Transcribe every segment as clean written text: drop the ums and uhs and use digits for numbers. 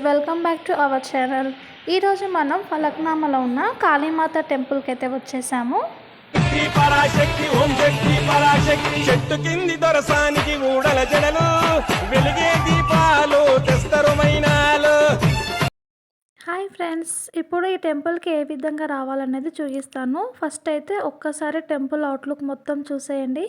Welcome back to our channel. ఈరోజు మనం ఫలక్నామాలో ఉన్న కాళీమాత టెంపుల్కి అయితే వచ్చేసాము. పరాశక్తి ఓం శక్తి పరాశక్తి చెట్టు కింది దొరసానికి ఊడల జడలు వెలిగే దీపాలు తెస్తరు మైనాలు. హాయ్ ఫ్రెండ్స్, ఇప్పుడు ఈ టెంపుల్కి ఏ విధంగా రావాలనేది చూపిస్తాను. ఫస్ట్ అయితే ఒక్కసారి టెంపుల్ అవుట్లుక్ మొత్తం చూసేయండి.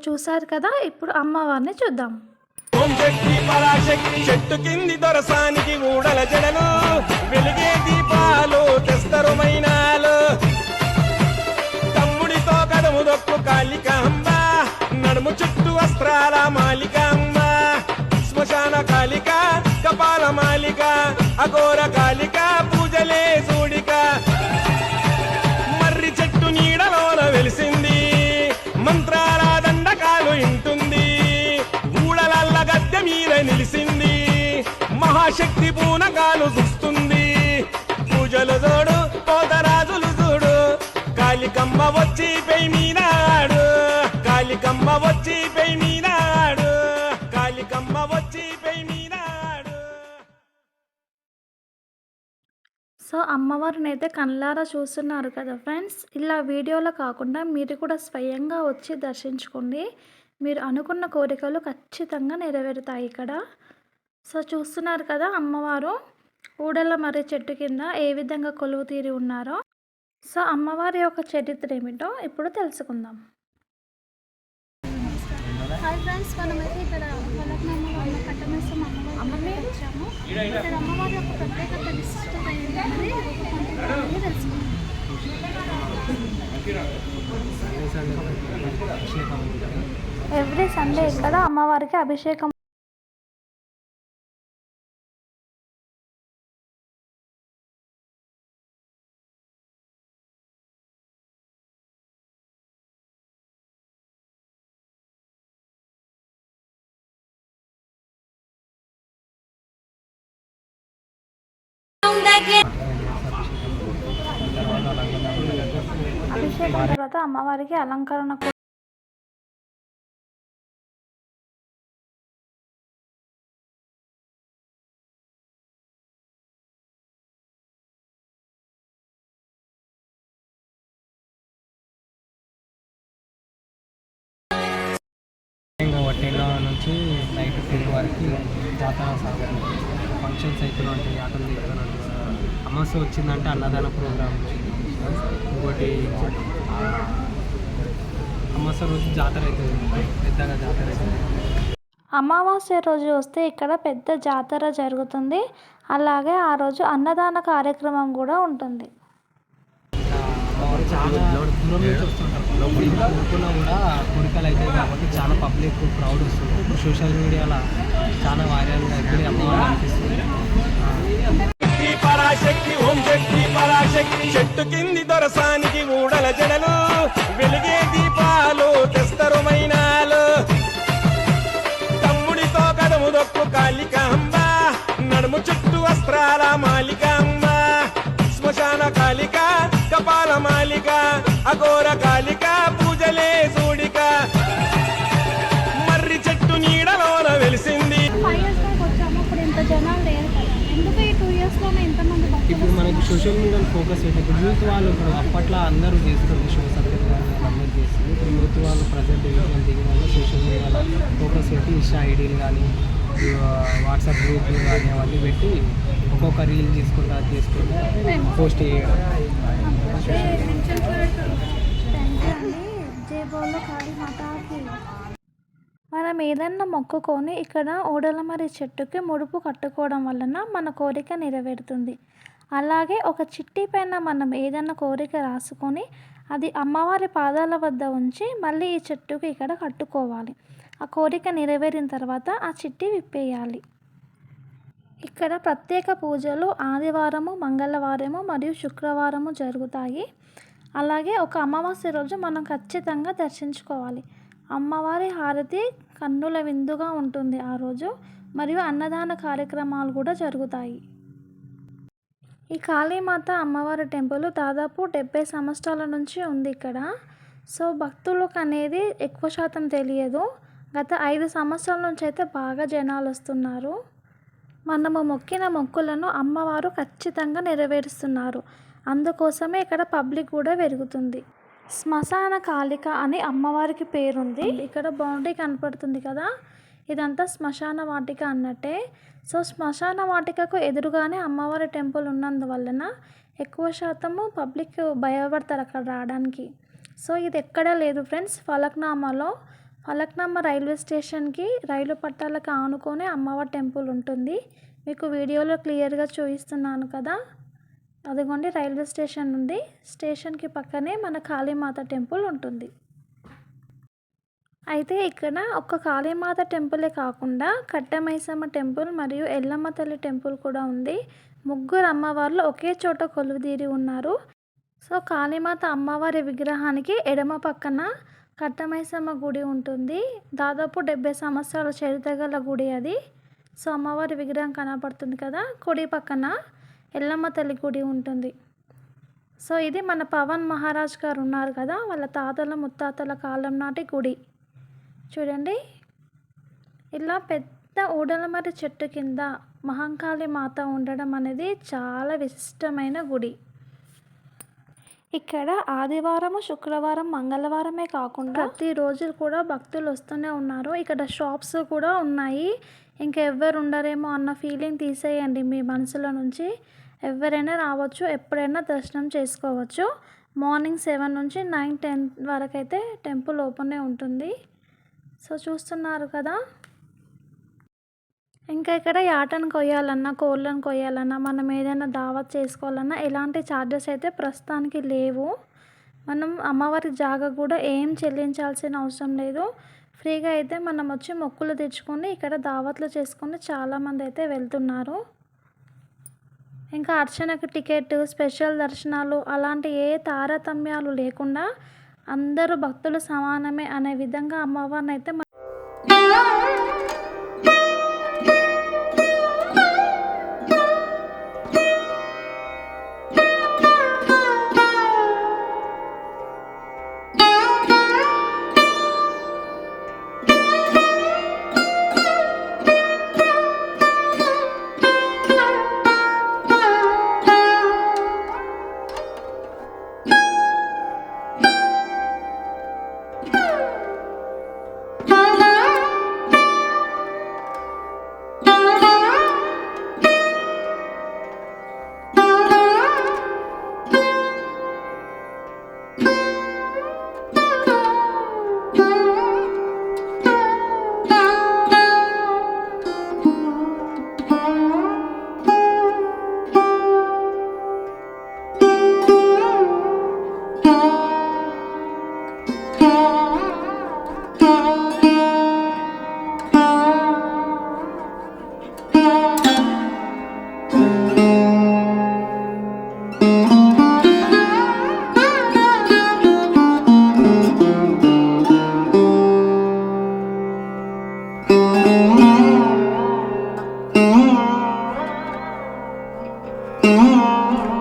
చూసారు కదా, ఇప్పుడు అమ్మవారిని చూద్దాం. ఓం శక్తి పరాశక్తి చెట్టు కింది దొరసానికి ఊడల జడలు వెలిగే దీపాలు తెస్తరు మైనాలు. తమ్ముడితో కదము దొక్కు కాళికాంబ నడుము చుట్టూ వస్త్రాల మాలికాంబ. శ్మశాన కాళిక కపాల మాలిక అఘోర కాళిక పూజలే సూడిక. మర్రి చెట్టు నీడలోన వెలిసింది మంత్రాల దండకాలు ఇంటుంది. ఊడలల్ల గద్దె మీద నిలిసింది మహాశక్తి పూనకాలు చూస్తుంది. పూజలు చూడు పోతరాజులు చూడు కాళికమ్మ వచ్చి పై మీనాడు. కాళికమ్మ వచ్చి పై మీనాడు. కాళికమ్మ వచ్చి పై మీనాడు. సో అమ్మవారిని అయితే కళ్ళారా చూస్తున్నారు కదా ఫ్రెండ్స్. ఇలా వీడియోలో కాకుండా మీరు కూడా స్వయంగా వచ్చి దర్శించుకోండి. మీరు అనుకున్న కోరికలు ఖచ్చితంగా నెరవేరుతాయి ఇక్కడ. సో చూస్తున్నారు కదా, అమ్మవారు ఊడల మర్రి చెట్టు కింద ఏ విధంగా కొలువు తీరి ఉన్నారో. సో అమ్మవారి యొక్క చరిత్ర ఏమిటో ఇప్పుడు తెలుసుకుందాం. హాయ్ ఫ్రెండ్స్, మనమైతే ఇక్కడ ఫలక్నామాలో ఉన్న కట్టమేశ్వరం అమ్మవారి వచ్చాము. ఇక్కడ అమ్మవారి యొక్క ప్రత్యేకత విశిష్టత ఏంటంటే తెలుసుకుందాం. ఎవ్రీ సండే ఇక్కడ అమ్మవారికి అభిషేకం. అభిషేకం తర్వాత అమ్మవారికి అలంకరణ వడ్డీలో నుంచి నైట్ 10 వరకు జాతర సాగుతుంది. ఫంక్షన్స్ అయితే ఉంటాయి, ఆటలు దిగుతూ ఉంటాయి. అమావాస్య వచ్చిందంటే అన్నదాన ప్రోగ్రామ్. ఇంకోటి అమావాస్య రోజు జాతర అవుతుంది, పెద్దగా జాతర అవుతుంది. అమావాస్య రోజు వస్తే ఇక్కడ పెద్ద జాతర జరుగుతుంది. అలాగే ఆ రోజు అన్నదాన కార్యక్రమం కూడా ఉంటుంది. చాలా దూరం నుంచి వస్తుంటారు. ఊరుకున్నా కూడా కోరికలు అవుతాయి కాబట్టి చాలా పబ్లిక్ క్రౌడ్ వస్తుంది. ఇప్పుడు సోషల్ మీడియాలో చాలా వైరల్గా ఇక్కడే అమ్మవారు అనిపిస్తుంది. పరాశక్తి ఓం శక్తి పరాశక్తి చెట్టు కింది దొరసానికి ఊడల జడలు వెలిగే దీపాలు తెస్తరు మైనాలు. తమ్ముడితో కదము దొక్కు కాళికాంబ నడుము చుట్టూ వస్త్రాల మాలికాంబ. శ్మశాన కాళిక కపాల మాలిక అఘోర కాళిక పూజలే సూడిక. మర్రి చెట్టు నీడలోన వెలిసింది. ఇప్పుడు మనకి సోషల్ మీడియాలో ఫోకస్ అయితే ఇప్పుడు యూత్ వాళ్ళు ఇప్పుడు అప్పట్లో అందరూ చేస్తుంది షోస్ అందరూ చేస్తుంది. ఇప్పుడు యూత్ వాళ్ళు ప్రజెంట్ డివిజన్ దిగిన వాళ్ళు సోషల్ మీడియాలో ఫోకస్ పెట్టి ఇన్స్టా ఐడీలు కానీ వాట్సాప్ గ్రూపులు కానీ అవన్నీ పెట్టి ఒక్కొక్క రీల్ తీసుకుంటా పోస్ట్ చేయడం. మనం ఏదన్నా మొక్కుకొని ఇక్కడ ఊడలమర్రి చెట్టుకి ముడుపు కట్టుకోవడం వలన మన కోరిక నెరవేరుతుంది. అలాగే ఒక చిట్టి పైన మనం ఏదన్నా కోరిక రాసుకొని అది అమ్మవారి పాదాల వద్ద ఉంచి మళ్ళీ ఈ చెట్టుకి ఇక్కడ కట్టుకోవాలి. ఆ కోరిక నెరవేరిన తర్వాత ఆ చిట్టి విప్పేయాలి. ఇక్కడ ప్రత్యేక పూజలు ఆదివారము, మంగళవారము మరియు శుక్రవారము జరుగుతాయి. అలాగే ఒక అమావాస్య రోజు మనం ఖచ్చితంగా దర్శించుకోవాలి. అమ్మవారి హారతి కన్నుల విందుగా ఉంటుంది ఆ రోజు. మరియు అన్నదాన కార్యక్రమాలు కూడా జరుగుతాయి. ఈ కాళీమాత అమ్మవారి టెంపుల్ దాదాపు 70 సంవత్సరాల నుంచి ఉంది ఇక్కడ. సో భక్తులకు అనేది ఎక్కువ శాతం తెలియదు. గత 5 సంవత్సరాల నుంచి అయితే బాగా జనాలు వస్తున్నారు. మనము మొక్కిన మొక్కులను అమ్మవారు ఖచ్చితంగా నెరవేరుస్తున్నారు. అందుకోసమే ఇక్కడ పబ్లిక్ కూడా పెరుగుతుంది. శ్మశాన కాళిక అని అమ్మవారికి పేరుంది. ఇక్కడ బౌండరీ కనపడుతుంది కదా, ఇదంతా శ్మశాన వాటిక అన్నట్టే. సో శ్మశాన వాటికకు ఎదురుగానే అమ్మవారి టెంపుల్ ఉన్నందువలన ఎక్కువ శాతము పబ్లిక్ భయపడతారు అక్కడ రావడానికి. సో ఇది ఎక్కడా లేదు ఫ్రెండ్స్, ఫలక్నామా రైల్వే స్టేషన్కి రైలు పట్టాలకు ఆనుకొని అమ్మవారి టెంపుల్ ఉంటుంది. మీకు వీడియోలో క్లియర్గా చూపిస్తున్నాను కదా, అదిగోండి రైల్వే స్టేషన్ నుండి స్టేషన్కి పక్కనే మన కాళీమాత టెంపుల్ ఉంటుంది. అయితే ఇక్కడ ఒక్క కాళీమాత టెంపులే కాకుండా కట్టమైసమ్మ టెంపుల్ మరియు ఎల్లమ్మ తల్లి టెంపుల్ కూడా ఉంది. ముగ్గురు అమ్మవార్లు ఒకే చోట కొలువుదీరి ఉన్నారు. సో కాళీమాత అమ్మవారి విగ్రహానికి ఎడమ పక్కన కట్టమైసమ్మ గుడి ఉంటుంది. దాదాపు 70 సంవత్సరాల చరిత్ర గల గుడి అది. సో అమ్మవారి విగ్రహం కనపడుతుంది కదా, కుడి పక్కన ఎల్లమ్మ తల్లి గుడి ఉంటుంది. సో ఇది మన పవన్ మహారాజ్ గారు ఉన్నారు కదా, వాళ్ళ తాతల ముత్తాతల కాలం నాటి గుడి. చూడండి, ఇలా పెద్ద ఊడలమర్రి చెట్టు కింద మహంకాళి మాత ఉండడం అనేది చాలా విశిష్టమైన గుడి. ఇక్కడ ఆదివారము, శుక్రవారం, మంగళవారమే కాకుండా ప్రతిరోజు కూడా భక్తులు వస్తూనే ఉన్నారు. ఇక్కడ షాప్స్ కూడా ఉన్నాయి. ఇంకా ఎవ్వరు ఉండరేమో అన్న ఫీలింగ్ తీసేయండి మీ మనసులో నుంచి. ఎవరైనా రావచ్చు, ఎప్పుడైనా దర్శనం చేసుకోవచ్చు. మార్నింగ్ 7 నుంచి 9, 10 వరకు అయితే టెంపుల్ ఓపెనే ఉంటుంది. సో చూస్తున్నారు కదా, ఇంకా ఇక్కడ యాటను కొయ్యాలన్నా, కోళ్ళను కొయ్యాలన్నా, మనం ఏదైనా దావత్ చేసుకోవాలన్నా ఎలాంటి ఛార్జెస్ అయితే ప్రస్తుతానికి లేవు. మనం అమ్మవారి జాగా కూడా ఏం చెల్లించాల్సిన అవసరం లేదు. ఫ్రీగా అయితే మనం వచ్చి మొక్కులు తెచ్చుకొని ఇక్కడ దావత్లు చేసుకొని చాలామంది అయితే వెళ్తున్నారు. ఇంకా అర్చనకు టికెట్, స్పెషల్ దర్శనాలు అలాంటి ఏ తారతమ్యాలు లేకుండా అందరూ భక్తులు సమానమే అనే విధంగా అమ్మవారిని అయితే Mm-hmm.